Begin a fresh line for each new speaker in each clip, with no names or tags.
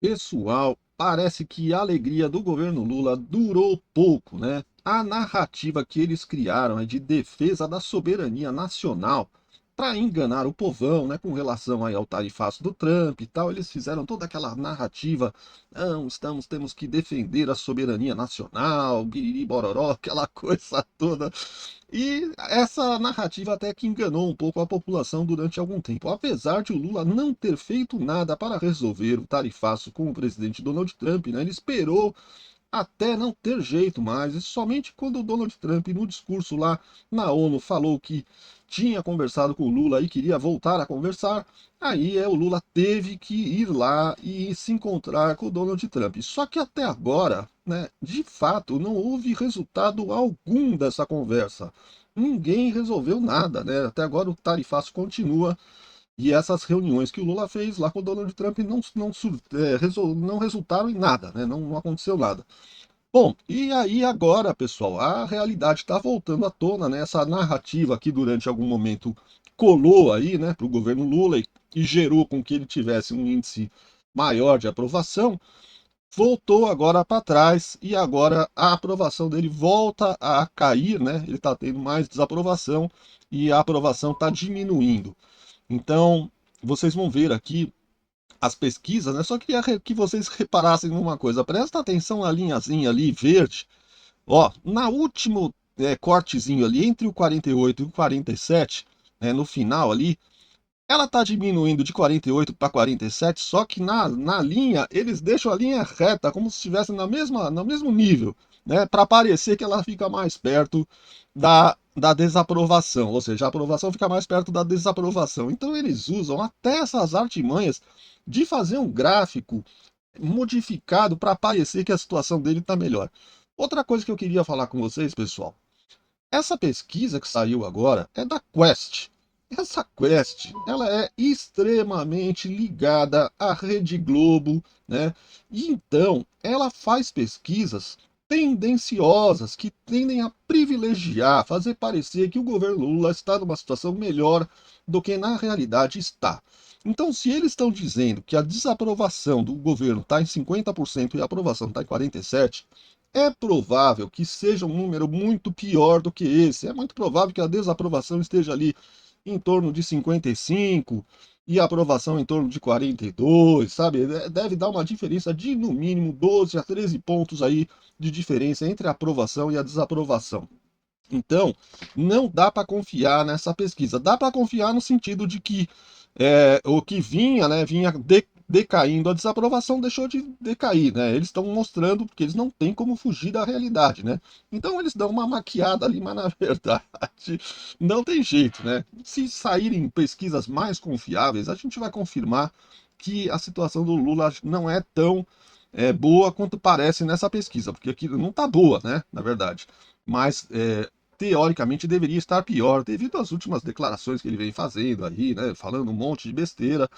Pessoal, parece que a alegria do governo Lula durou pouco, né? A narrativa que eles criaram é de defesa da soberania nacional para enganar o povão, né? Com relação aí ao tarifaço do Trump e tal, eles fizeram toda aquela narrativa, não, temos que defender a soberania nacional, biriri bororó, aquela coisa toda. E essa narrativa até que enganou um pouco a população durante algum tempo. Apesar de o Lula não ter feito nada para resolver o tarifaço com o presidente Donald Trump, né? Ele esperou até não ter jeito mais. E somente quando o Donald Trump, no discurso lá na ONU, falou que tinha conversado com o Lula e queria voltar a conversar, aí o Lula teve que ir lá e se encontrar com o Donald Trump. Só que até agora, né, de fato, não houve resultado algum dessa conversa. Ninguém resolveu nada, né? Até agora o tarifaço continua e essas reuniões que o Lula fez lá com o Donald Trump não resultaram em nada, né? Não aconteceu nada. Bom, e aí agora, pessoal, a realidade está voltando à tona, né? Essa narrativa que durante algum momento colou aí, né, para o governo Lula e gerou com que ele tivesse um índice maior de aprovação, voltou agora para trás e agora a aprovação dele volta a cair, né? Ele está tendo mais desaprovação e a aprovação está diminuindo. Então, vocês vão ver aqui as pesquisas, né? Só queria que vocês reparassem numa coisa. Presta atenção na linhazinha ali, verde. Ó, na último cortezinho ali, entre o 48 e o 47, né, no final ali, ela tá diminuindo de 48 para 47, só que na linha, eles deixam a linha reta, como se estivesse no mesmo nível, né? Para parecer que ela fica mais perto da desaprovação, ou seja, a aprovação fica mais perto da desaprovação. Então eles usam até essas artimanhas de fazer um gráfico modificado para parecer que a situação dele está melhor. Outra coisa que eu queria falar com vocês, pessoal, essa pesquisa que saiu agora é da Quest. Essa Quest, ela é extremamente ligada à Rede Globo, né? E então, ela faz pesquisas tendenciosas que tendem a privilegiar, fazer parecer que o governo Lula está numa situação melhor do que na realidade está. Então, se eles estão dizendo que a desaprovação do governo está em 50% e a aprovação está em 47%, é provável que seja um número muito pior do que esse. É muito provável que a desaprovação esteja ali em torno de 55 e a aprovação em torno de 42, sabe? Deve dar uma diferença de no mínimo 12 a 13 pontos aí de diferença entre a aprovação e a desaprovação. Então, não dá para confiar nessa pesquisa. Dá para confiar no sentido de que o que vinha, né, vinha decaindo, a desaprovação deixou de decair, né? Eles estão mostrando que eles não têm como fugir da realidade, né? Então eles dão uma maquiada ali, mas na verdade não tem jeito, né? Se saírem pesquisas mais confiáveis, a gente vai confirmar que a situação do Lula não é tão boa quanto parece nessa pesquisa, porque aqui não está boa, né? Na verdade. Mas teoricamente deveria estar pior, devido às últimas declarações que ele vem fazendo aí, né, falando um monte de besteira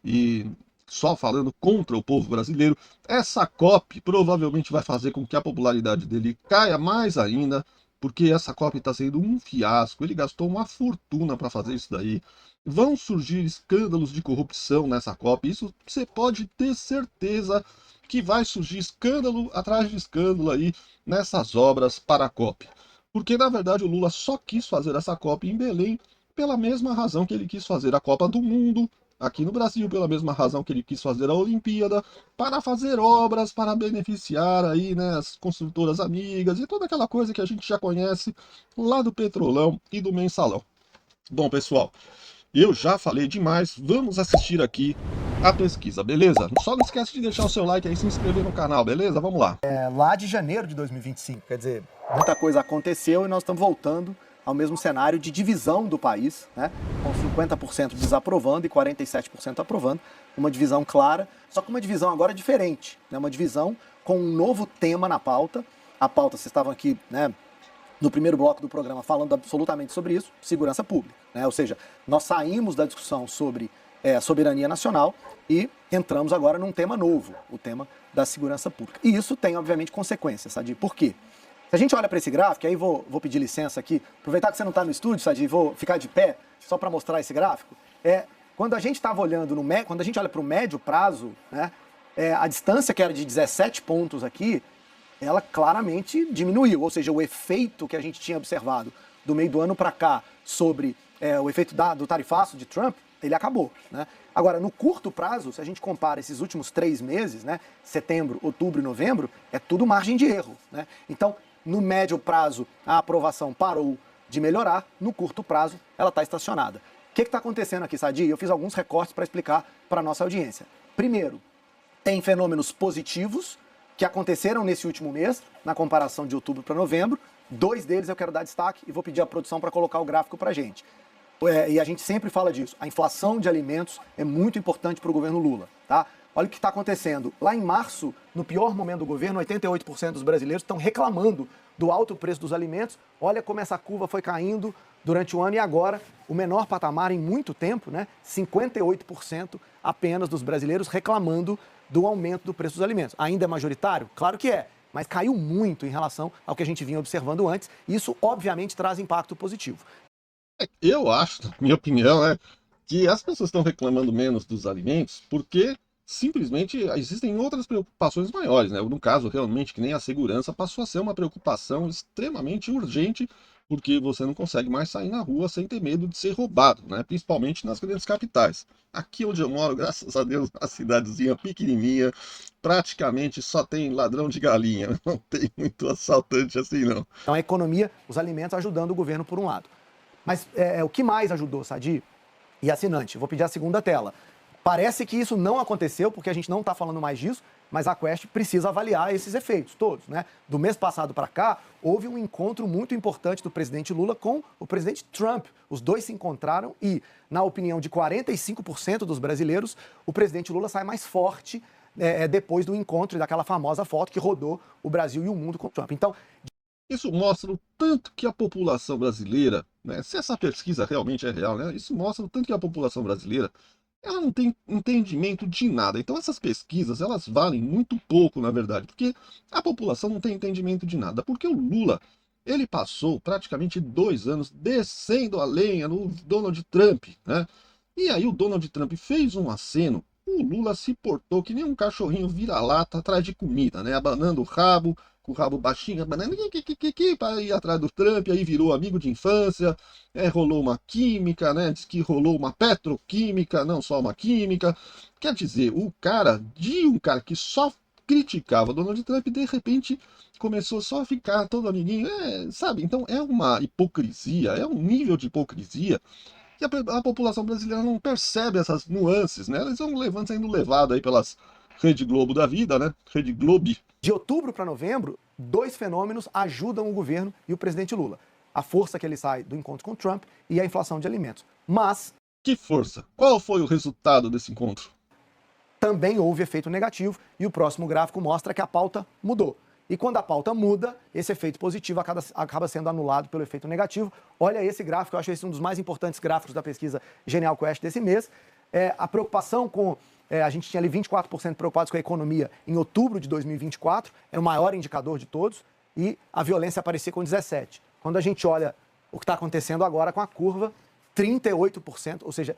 e só falando contra o povo brasileiro. Essa COP provavelmente vai fazer com que a popularidade dele caia mais ainda, porque essa COP está sendo um fiasco. Ele gastou uma fortuna para fazer isso daí. Vão surgir escândalos de corrupção nessa COP. Isso você pode ter certeza que vai surgir escândalo atrás de escândalo aí nessas obras para a COP. Porque, na verdade, o Lula só quis fazer essa Copa em Belém pela mesma razão que ele quis fazer a Copa do Mundo aqui no Brasil, pela mesma razão que ele quis fazer a Olimpíada, para fazer obras para beneficiar aí, né, as construtoras amigas e toda aquela coisa que a gente já conhece lá do Petrolão e do Mensalão. Bom, pessoal, eu já falei demais, vamos assistir aqui a pesquisa, beleza? Só não esquece de deixar o seu like aí e se inscrever no canal, beleza? Vamos lá.
Lá de janeiro de 2025. Quer dizer, muita coisa aconteceu e nós estamos voltando ao mesmo cenário de divisão do país, né? Com 50% desaprovando e 47% aprovando. Uma divisão clara, só que uma divisão agora diferente, né? Uma divisão com um novo tema na pauta. A pauta, vocês estavam aqui, né, no primeiro bloco do programa falando absolutamente sobre isso, segurança pública, né? Ou seja, nós saímos da discussão sobre soberania nacional e entramos agora num tema novo, o tema da segurança pública. E isso tem, obviamente, consequências, Sadi. Por quê? Se a gente olha para esse gráfico, aí vou pedir licença aqui, aproveitar que você não está no estúdio, Sadi, vou ficar de pé só para mostrar esse gráfico. Quando a gente estava olhando quando a gente olha para o médio prazo, né, a distância que era de 17 pontos aqui, ela claramente diminuiu, ou seja, o efeito que a gente tinha observado do meio do ano para cá sobre o efeito do tarifaço de Trump, ele acabou, né? Agora, no curto prazo, se a gente compara esses últimos 3 meses, né, setembro, outubro e novembro, é tudo margem de erro, né? Então, no médio prazo, a aprovação parou de melhorar, no curto prazo, ela está estacionada. O que está acontecendo aqui, Sadi? Eu fiz alguns recortes para explicar para a nossa audiência. Primeiro, tem fenômenos positivos que aconteceram nesse último mês, na comparação de outubro para novembro. 2 deles eu quero dar destaque e vou pedir à produção para colocar o gráfico para a gente. E a gente sempre fala disso. A inflação de alimentos é muito importante para o governo Lula, tá? Olha o que está acontecendo. Lá em março, no pior momento do governo, 88% dos brasileiros estão reclamando do alto preço dos alimentos. Olha como essa curva foi caindo durante o ano e agora, o menor patamar em muito tempo, né? 58% apenas dos brasileiros reclamando do aumento do preço dos alimentos. Ainda é majoritário? Claro que é, mas caiu muito em relação ao que a gente vinha observando antes. Isso, obviamente, traz impacto positivo.
Eu acho, na minha opinião, né, que as pessoas estão reclamando menos dos alimentos porque simplesmente existem outras preocupações maiores, né? No caso, realmente, que nem a segurança passou a ser uma preocupação extremamente urgente, porque você não consegue mais sair na rua sem ter medo de ser roubado, né? Principalmente nas grandes capitais. Aqui onde eu moro, graças a Deus, uma cidadezinha pequenininha, praticamente só tem ladrão de galinha, não tem muito assaltante assim, não.
Então, a economia, os alimentos ajudando o governo por um lado. Mas o que mais ajudou, Sadi e assinante? Vou pedir a segunda tela. Parece que isso não aconteceu, porque a gente não está falando mais disso, mas a Quest precisa avaliar esses efeitos todos, né? Do mês passado para cá, houve um encontro muito importante do presidente Lula com o presidente Trump. Os dois se encontraram e, na opinião de 45% dos brasileiros, o presidente Lula sai mais forte depois do encontro e daquela famosa foto que rodou o Brasil e o mundo com o Trump. Então,
Isso mostra o tanto que a população brasileira, né, se essa pesquisa realmente é real, né, isso mostra o tanto que a população brasileira ela não tem entendimento de nada. Então essas pesquisas, elas valem muito pouco, na verdade, porque a população não tem entendimento de nada. Porque o Lula, ele passou praticamente 2 anos descendo a lenha no Donald Trump, né? E aí o Donald Trump fez um aceno, o Lula se portou que nem um cachorrinho vira-lata atrás de comida, né? Abanando o rabo, com o rabo baixinho, abanando para ir atrás do Trump, aí virou amigo de infância, rolou uma química, né? Diz que rolou uma petroquímica, não só uma química. Quer dizer, um cara que só criticava Donald Trump, de repente começou só a ficar todo amiguinho, sabe? Então é uma hipocrisia, é um nível de hipocrisia que a população brasileira não percebe essas nuances, né? Eles vão sendo levados aí pelas Rede Globo da vida, né? Rede Globo.
de outubro para novembro, 2 fenômenos ajudam o governo e o presidente Lula. A força que ele sai do encontro com Trump e a inflação de alimentos. Mas
Que força! Qual foi o resultado desse encontro?
também houve efeito negativo e o próximo gráfico mostra que a pauta mudou. E quando a pauta muda, esse efeito positivo acaba sendo anulado pelo efeito negativo. Olha esse gráfico, eu acho esse um dos mais importantes gráficos da pesquisa Genial Quest desse mês. A preocupação com... a gente tinha ali 24% preocupados com a economia em outubro de 2024, era o maior indicador de todos, e a violência aparecia com 17%. Quando a gente olha o que está acontecendo agora com a curva, 38%, ou seja,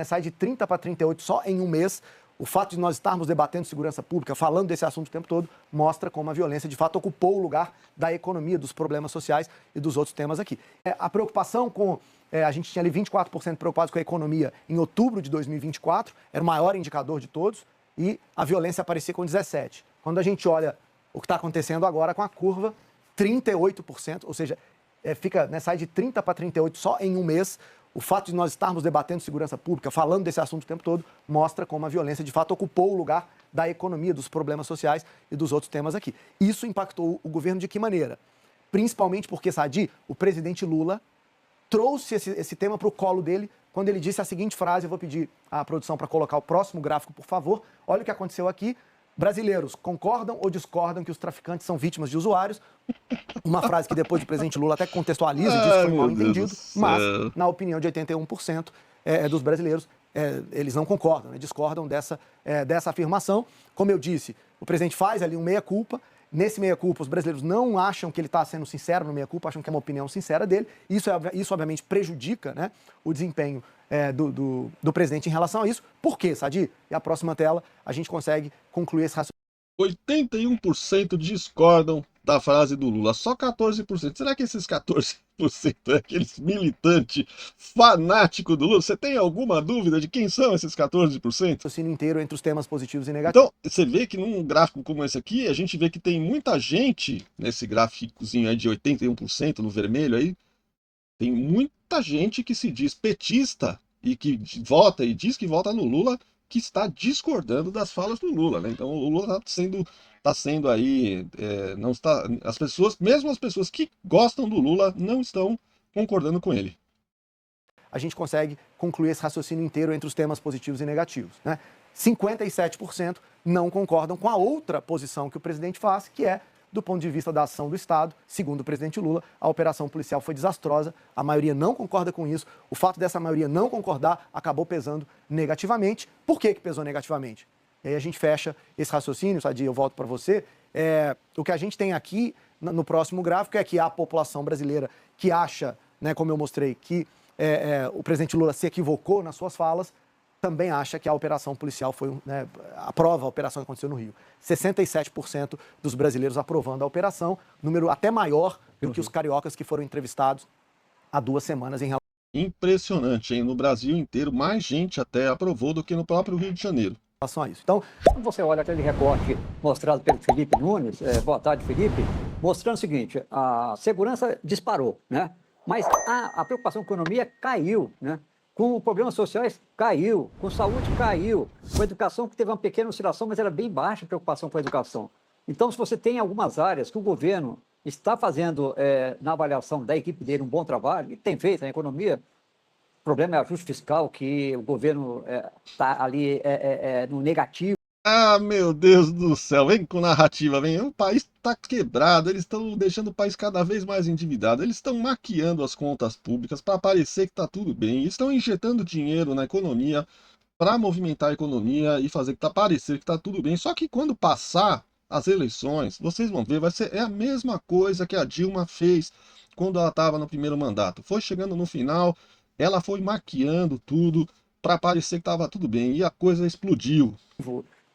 sai de 30 para 38 só em um mês. O fato de nós estarmos debatendo segurança pública, falando desse assunto o tempo todo, mostra como a violência, de fato, ocupou o lugar da economia, dos problemas sociais e dos outros temas aqui. A preocupação com... a gente tinha ali 24% preocupados com a economia em outubro de 2024, era o maior indicador de todos, e a violência aparecia com 17%. Quando a gente olha o que está acontecendo agora com a curva, 38%, ou seja, sai de 30 para 38 só em um mês. O fato de nós estarmos debatendo segurança pública, falando desse assunto o tempo todo, mostra como a violência, de fato, ocupou o lugar da economia, dos problemas sociais e dos outros temas aqui. Isso impactou o governo de que maneira? Principalmente porque, Sadi, o presidente Lula trouxe esse tema para o colo dele quando ele disse a seguinte frase, eu vou pedir à produção para colocar o próximo gráfico, por favor. Olha o que aconteceu aqui. Brasileiros concordam ou discordam que os traficantes são vítimas de usuários? Uma frase que depois o presidente Lula até contextualiza e diz que foi mal entendido, mas, na opinião de 81% dos brasileiros, eles não concordam, discordam dessa afirmação. Como eu disse, o presidente faz ali um meia-culpa, Nesse meia-culpa, os brasileiros não acham que ele está sendo sincero no meia-culpa, acham que é uma opinião sincera dele. Isso obviamente, prejudica, né, o desempenho do presidente em relação a isso. Por quê, Sadi? E a próxima tela, a gente consegue concluir esse raciocínio.
81% discordam da frase do Lula, só 14%. Será que esses 14% é aqueles militantes fanáticos do Lula? Você tem alguma dúvida de quem são esses 14%?
Raciocínio inteiro entre os temas positivos e negativos.
Então, você vê que num gráfico como esse aqui, a gente vê que tem muita gente, nesse gráficozinho aí de 81% no vermelho aí, tem muita gente que se diz petista e que vota e diz que vota no Lula, que está discordando das falas do Lula, né? Então o Lula está sendo aí, não está, as pessoas, mesmo as pessoas que gostam do Lula, não estão concordando com ele.
A gente consegue concluir esse raciocínio inteiro entre os temas positivos e negativos, né? 57% não concordam com a outra posição que o presidente faz, que é, do ponto de vista da ação do Estado, segundo o presidente Lula, a operação policial foi desastrosa, a maioria não concorda com isso, o fato dessa maioria não concordar acabou pesando negativamente. Por que pesou negativamente? E aí a gente fecha esse raciocínio, Sadi, eu volto para você. O que a gente tem aqui no próximo gráfico é que a população brasileira que acha, né, como eu mostrei, que o presidente Lula se equivocou nas suas falas, também acha que a operação policial foi, né, aprova a operação que aconteceu no Rio. 67% dos brasileiros aprovando a operação, número até maior do que os cariocas que foram entrevistados há 2 semanas em relação.
Impressionante, hein? No Brasil inteiro, mais gente até aprovou do que no próprio Rio de Janeiro.
A isso. Então,
quando você olha aquele recorte mostrado pelo Felipe Nunes, boa tarde, Felipe, mostrando o seguinte: a segurança disparou, né? Mas a preocupação com a economia caiu, né? Com problemas sociais, caiu. Com saúde, caiu. Com a educação, que teve uma pequena oscilação, mas era bem baixa a preocupação com a educação. Então, se você tem algumas áreas que o governo está fazendo, na avaliação da equipe dele, um bom trabalho, e tem feito na economia, o problema é o ajuste fiscal, que o governo está ali no negativo.
Ah, meu Deus do céu, vem com narrativa, vem. O país está quebrado, eles estão deixando o país cada vez mais endividado, eles estão maquiando as contas públicas para parecer que está tudo bem, estão injetando dinheiro na economia para movimentar a economia e fazer que parecer que está tudo bem. Só que quando passar as eleições, vocês vão ver, é a mesma coisa que a Dilma fez quando ela estava no primeiro mandato. Foi chegando no final, ela foi maquiando tudo para parecer que estava tudo bem e a coisa explodiu.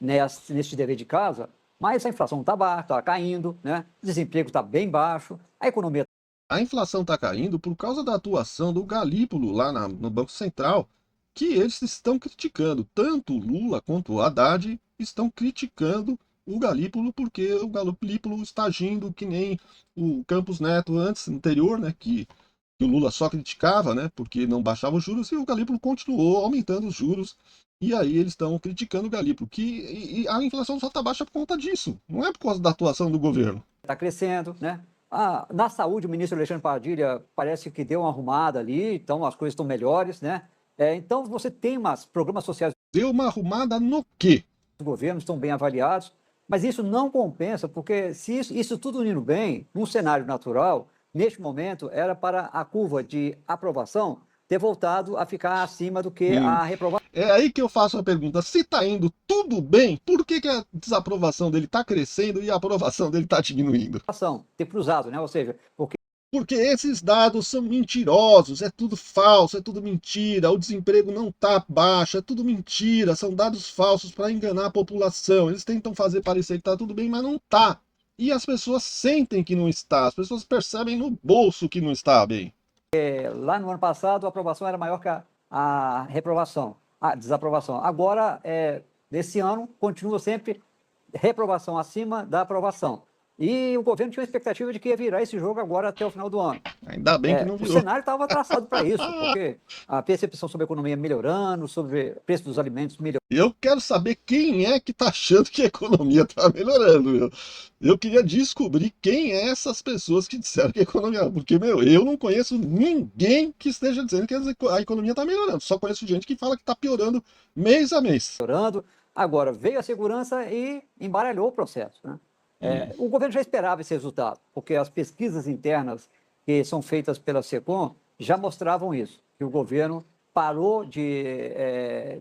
Nesse dever de casa, mas a inflação está baixa, está caindo, né? O desemprego está bem baixo, a economia...
A inflação está caindo por causa da atuação do Galípolo lá no Banco Central, que eles estão criticando. Tanto o Lula quanto o Haddad estão criticando o Galípolo, porque o Galípolo está agindo que nem o Campos Neto anterior, né? Que o Lula só criticava, né? Porque não baixava os juros, e o Galípolo continuou aumentando os juros. E aí eles estão criticando o Galípolo, e a inflação só está baixa por conta disso, não é por causa da atuação do governo.
Está crescendo, né? Na saúde, o ministro Alexandre Padilha parece que deu uma arrumada ali, então as coisas estão melhores, né? Então você tem programas sociais.
Deu uma arrumada no quê?
Os governos estão bem avaliados, mas isso não compensa, porque se isso tudo indo bem, num cenário natural, neste momento era para a curva de aprovação ter voltado a ficar acima do que a reprovação.
É aí que eu faço a pergunta, se está indo tudo bem, por que a desaprovação dele está crescendo e a aprovação dele está diminuindo?
Ter cruzado, né? Ou seja,
porque esses dados são mentirosos, é tudo falso, é tudo mentira, o desemprego não está baixo, é tudo mentira, são dados falsos para enganar a população, eles tentam fazer parecer que está tudo bem, mas não está. E as pessoas sentem que não está, as pessoas percebem no bolso que não está bem.
Lá no ano passado, a aprovação era maior que a reprovação, a desaprovação. Agora, nesse ano, continua sempre reprovação acima da aprovação. E o governo tinha uma expectativa de que ia virar esse jogo agora até o final do ano.
Ainda bem que não virou.
O cenário estava traçado para isso, porque a percepção sobre a economia melhorando, sobre o preço dos alimentos melhorando.
Eu quero saber quem é que está achando que a economia está melhorando, meu. Eu queria descobrir quem é essas pessoas que disseram que a economia... Porque, eu não conheço ninguém que esteja dizendo que a economia está melhorando. Só conheço gente que fala que está piorando mês a mês.
Melhorando. Agora, veio a segurança e embaralhou o processo, né? O governo já esperava esse resultado, porque as pesquisas internas que são feitas pela SECOM já mostravam isso, que o governo parou de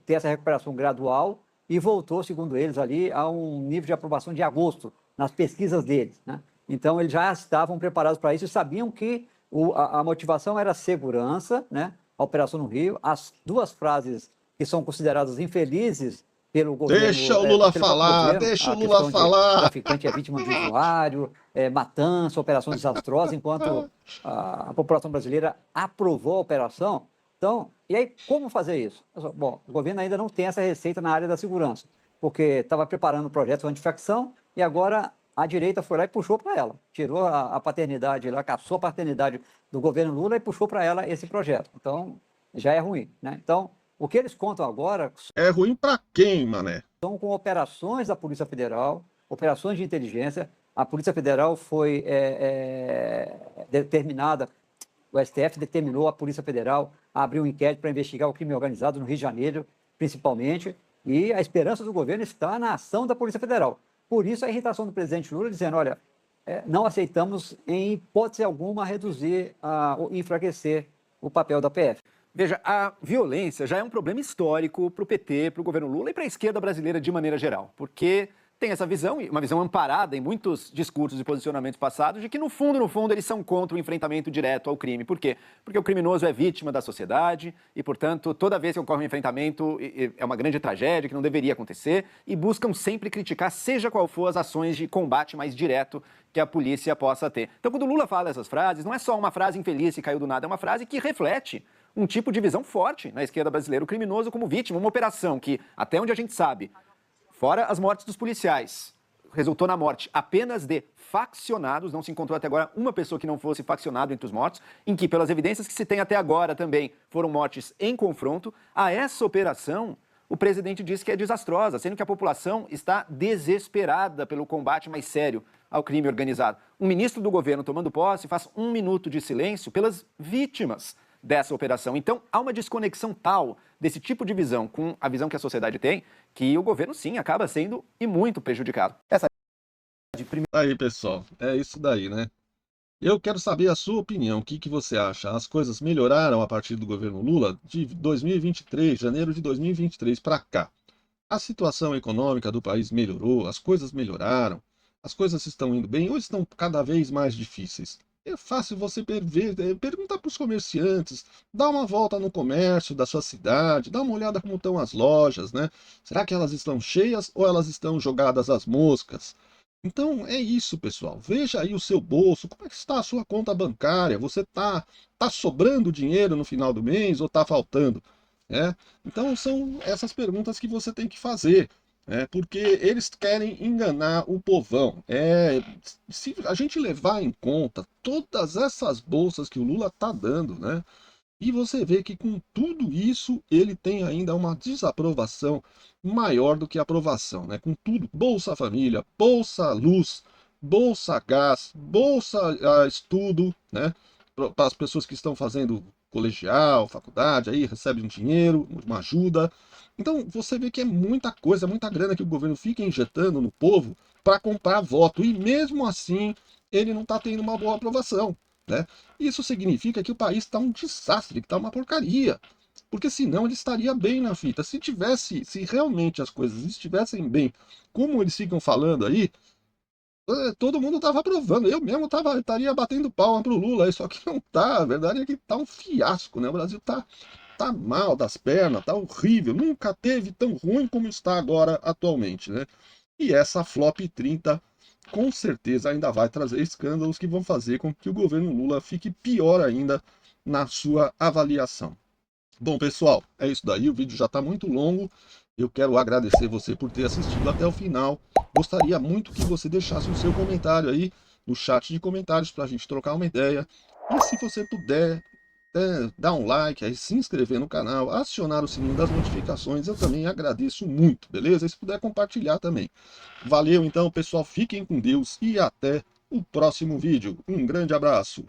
ter essa recuperação gradual e voltou, segundo eles, ali a um nível de aprovação de agosto, nas pesquisas deles, né? Então, eles já estavam preparados para isso e sabiam que a motivação era segurança, né? A operação no Rio. As duas frases que são consideradas infelizes pelo
Deixa
governo,
o Lula
pelo próprio
falar,
governo,
deixa o
a
Lula
questão de
falar.
traficante é vítima de usuário, matança, operação desastrosa, enquanto a população brasileira aprovou a operação. Então, e aí, como fazer isso? Bom, o governo ainda não tem essa receita na área da segurança, porque estava preparando projetos anti-facção e agora a direita foi lá e puxou para ela. Tirou a paternidade, lá, caçou a paternidade do governo Lula e puxou para ela esse projeto. Então, já é ruim, né? Então, o que eles contam agora
É ruim pra quem, mané?
são com operações da Polícia Federal, operações de inteligência. A Polícia Federal foi determinada, o STF determinou a Polícia Federal a abrir um inquérito para investigar o crime organizado no Rio de Janeiro, principalmente, e a esperança do governo está na ação da Polícia Federal. Por isso a irritação do presidente Lula dizendo, olha, não aceitamos em hipótese alguma reduzir ou enfraquecer o papel da PF.
Veja, a violência já é um problema histórico para o PT, para o governo Lula e para a esquerda brasileira de maneira geral, porque tem essa visão, uma visão amparada em muitos discursos e posicionamentos passados, de que no fundo, eles são contra o enfrentamento direto ao crime. Por quê? Porque o criminoso é vítima da sociedade e, portanto, toda vez que ocorre um enfrentamento é uma grande tragédia que não deveria acontecer e buscam sempre criticar, seja qual for as ações de combate mais direto que a polícia possa ter. Então, quando o Lula fala essas frases, não é só uma frase infeliz que caiu do nada, é uma frase que reflete um tipo de visão forte na esquerda brasileira, o criminoso como vítima, uma operação que, até onde a gente sabe, fora as mortes dos policiais, resultou na morte apenas de faccionados, não se encontrou até agora uma pessoa que não fosse faccionado entre os mortos, em que, pelas evidências que se tem até agora também, foram mortes em confronto. A essa operação, o presidente disse que é desastrosa, sendo que a população está desesperada pelo combate mais sério ao crime organizado. Um ministro do governo tomando posse faz 1 minuto de silêncio pelas vítimas dessa operação. Então, há uma desconexão tal desse tipo de visão com a visão que a sociedade tem, que o governo, sim, acaba sendo e muito prejudicado.
Aí, pessoal, é isso daí, né? Eu quero saber a sua opinião. O que que você acha? As coisas melhoraram a partir do governo Lula de 2023, janeiro de 2023 para cá? A situação econômica do país melhorou? As coisas melhoraram? As coisas estão indo bem ou estão cada vez mais difíceis? É fácil você perguntar para os comerciantes, dar uma volta no comércio da sua cidade, dar uma olhada como estão as lojas, né? Será que elas estão cheias ou elas estão jogadas às moscas? Então é isso, pessoal. Veja aí o seu bolso, como é que está a sua conta bancária? Você tá sobrando dinheiro no final do mês ou está faltando? Então são essas perguntas que você tem que fazer. Porque eles querem enganar o povão. Se a gente levar em conta todas essas bolsas que o Lula está dando, né? E você vê que com tudo isso ele tem ainda uma desaprovação maior do que aprovação, né? Com tudo, Bolsa Família, Bolsa Luz, Bolsa Gás, Bolsa Estudo, né? Para as pessoas que estão fazendo colegial, faculdade, aí recebem um dinheiro, uma ajuda. Então você vê que é muita coisa, muita grana que o governo fica injetando no povo para comprar voto. E mesmo assim ele não está tendo uma boa aprovação, né? Isso significa que o país está um desastre, que está uma porcaria. Porque senão ele estaria bem na fita. Se realmente as coisas estivessem bem, como eles ficam falando aí, todo mundo estava aprovando. Eu mesmo estaria batendo palma pro Lula, só que não tá. A verdade é que tá um fiasco, né? O Brasil tá mal das pernas, tá horrível. Nunca teve tão ruim como está agora atualmente, né? E essa Flop 30 com certeza ainda vai trazer escândalos que vão fazer com que o governo Lula fique pior ainda na sua avaliação. Bom, pessoal, é isso daí. O vídeo já está muito longo. Eu quero agradecer você por ter assistido até o final. Gostaria muito que você deixasse o seu comentário aí no chat de comentários para a gente trocar uma ideia. E se você puder dar um like, aí, se inscrever no canal, acionar o sininho das notificações, eu também agradeço muito, beleza? E se puder compartilhar também. Valeu então, pessoal. Fiquem com Deus e até o próximo vídeo. Um grande abraço.